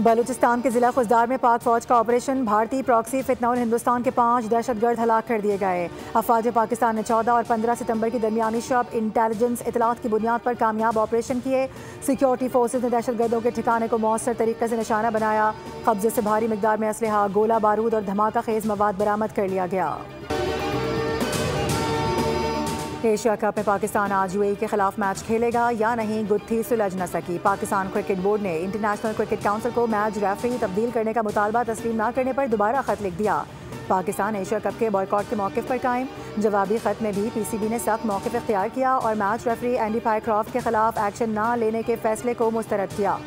बलूचिस्तान के जिला खुजदार में पाक फौज का ऑपरेशन। भारतीय प्रॉक्सी फितनौल हिंदुस्तान के 5 दहशतगर्द हलाक कर दिए गए। अफवाज पाकिस्तान ने 14 और 15 सितंबर की दरमियानी शब इंटेलिजेंस इतलात की बुनियाद पर कामयाब ऑपरेशन किए। सिक्योरिटी फोर्सेज ने दहशतगर्दों के ठिकाने को मौसर तरीके से निशाना बनाया। कब्जे से भारी मिकदार में असलहा, गोला बारूद और धमाका खेज मवाद बरामद कर लिया गया। एशिया कप में पाकिस्तान आज यूएई के खिलाफ मैच खेलेगा या नहीं, गुत्थी सुलझ न सकी। पाकिस्तान क्रिकेट बोर्ड ने इंटरनेशनल क्रिकेट काउंसिल को मैच रेफरी तब्दील करने का मुतालबा तस्लीम न करने पर दोबारा खत लिख दिया। पाकिस्तान एशिया कप के बॉयकॉट के मौक़िफ़ पर कायम। जवाबी खत में भी पीसीबी ने सख्त मौक़िफ़ इख्तियार किया और मैच रेफरी एंडी पायक्रॉफ्ट के खिलाफ एक्शन न लेने के फैसले को मुस्तरद किया।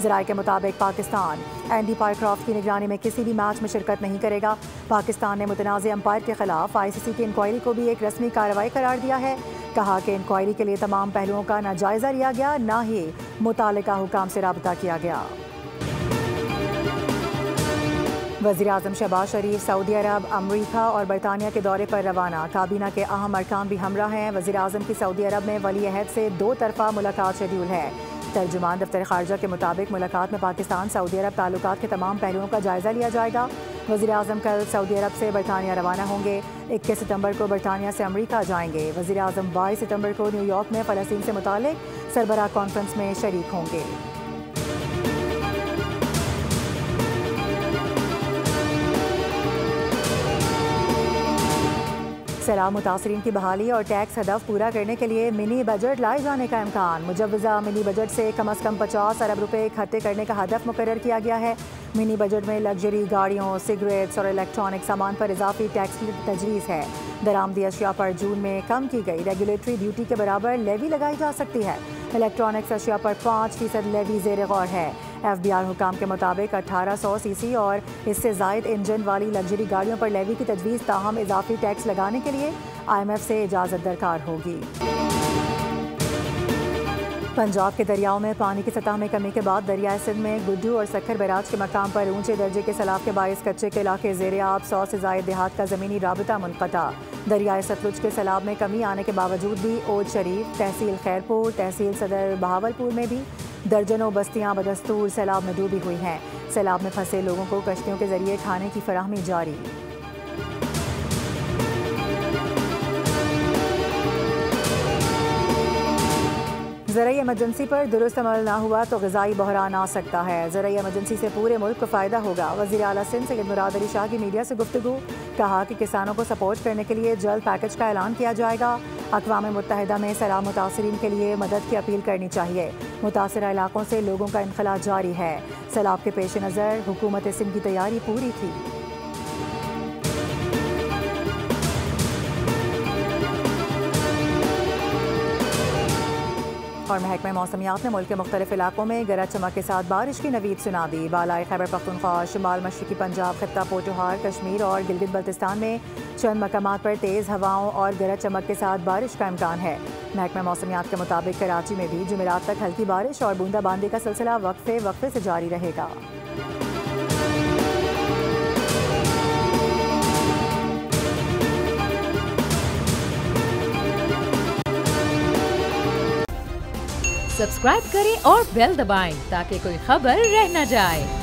ज़राए के मुताबिक पाकिस्तान एंडी पायक्रॉफ्ट की निगरानी में किसी भी मैच में शिरकत नहीं करेगा। पाकिस्तान ने मुतनाज़ अंपायर के खिलाफ आईसीसी की इंक्वायरी को भी एक रस्मी कार्रवाई करार दिया है। कहा कि इंक्वायरी के लिए तमाम पहलुओं का न जायज़ा लिया गया, न ही मुतालिका हुकाम से राबता किया गया। वज़ीर-ए-आज़म शहबाज शरीफ सऊदी अरब, अमरीका और बरतानिया के दौरे पर रवाना। काबीना के अहम अरकान भी हमरा हैं। वज़ीर-ए-आज़म की सऊदी अरब में वली अहद से 2 तरफ़ा मुलाकात शेड्यूल है। तर्जुमान दफ्तर खारजा के मुताबिक मुलाकात में पाकिस्तान सऊदी अरब ताल्लुकात के तमाम पहलुओं का जायज़ा लिया जाएगा। वज़ीर-ए-आज़म कल सऊदी अरब से बरतानिया रवाना होंगे। 21 सितंबर को बरतानिया से अमरीका जाएंगे। वज़ीर-ए-आज़म 22 सितंबर को न्यूयॉर्क में फ़लस्तीन से मुताल्लिक़ सरबराह कॉन्फ्रेंस में शरीक होंगे। सैलाब मुतासरीन की बहाली और टैक्स हदफ पूरा करने के लिए मिनी बजट लाए जाने का इम्कान। मुजव्वज़ा मिनी बजट से कम अज़ कम 50 अरब रुपये इकट्ठे करने का हदफ मुकर्रर किया गया है। मिनी बजट में लग्जरी गाड़ियों, सिगरेट्स और इलेक्ट्रॉनिक सामान पर इजाफी टैक्स की तजवीज़ है। दरामदी अशिया पर जून में कम की गई रेगुलेटरी ड्यूटी के बराबर लेवी लगाई जा सकती है। इलेक्ट्रॉनिक्स अशिया पर 5% लेवी ज़ेर गौर है। FBI हुकाम के मुताबिक 1800 सीसी और इससे ज़ायद इंजन वाली लग्जरी गाड़ियों पर लेवी की तजवीज़, ताहम इजाफी टैक्स लगाने के लिए IMF से इजाज़त दरकार होगी। पंजाब के दरियाओं में पानी की सतह में कमी के बाद दरियाए सिंध में गुड्डू और सक्खर बैराज के मकाम पर ऊंचे दर्जे के सैलाब के बायस कच्चे के इलाके ज़ेर आब, 100 से ज़ायद देहात का ज़मीनी राबता मुनक़ता। दरियाए सतलुज के सैलाब में कमी आने के बावजूद भी ओद शरीफ, तहसील खैरपुर, तहसील सदर बहावलपुर में भी दर्जनों बस्तियां बदस्तूर सैलाब में डूबी हुई हैं। सैलाब में फंसे लोगों को कश्तियों के जरिए खाने की फराहमी जारी। ज़राई इमरजेंसी पर दुरुस्त अमल ना हुआ तो ग़िज़ाई बहरान आ सकता है। ज़राई इमरजेंसी से पूरे मुल्क को फ़ायदा होगा। वज़ीर आला सिंध सैयद मुराद अली शाह की मीडिया से गुफ्तगू। कहा कि किसानों को सपोर्ट करने के लिए जल्द पैकेज का ऐलान किया जाएगा। अक़वाम मुत्तहिदा में सैलाब मुतासरीन के लिए मदद की अपील करनी चाहिए। मुतासरा इलाकों से लोगों का इनखला जारी है। सैलाब के पेश नज़र हुकूमत सिंध की तैयारी पूरी थी। और महकमा मौसमियात ने मुल्क के मुख्तलिफ इलाकों में गरज चमक के साथ बारिश की नवीद सुना दी। बालाई खैबर पख्तूनख्वा, शुमाल मशरकी पंजाब, खित्ता पोटोहार, कश्मीर और गिलगित बल्तिस्तान में चंद मकामात पर तेज़ हवाओं और गरज चमक के साथ बारिश का इम्कान है। महकमा मौसमियात के मुताबिक कराची में भी जुमेरात तक हल्की बारिश और बूंदाबांदी का सिलसिला वक्फे से जारी रहेगा। सब्सक्राइब करें और बेल दबाएं ताकि कोई खबर रह न जाए।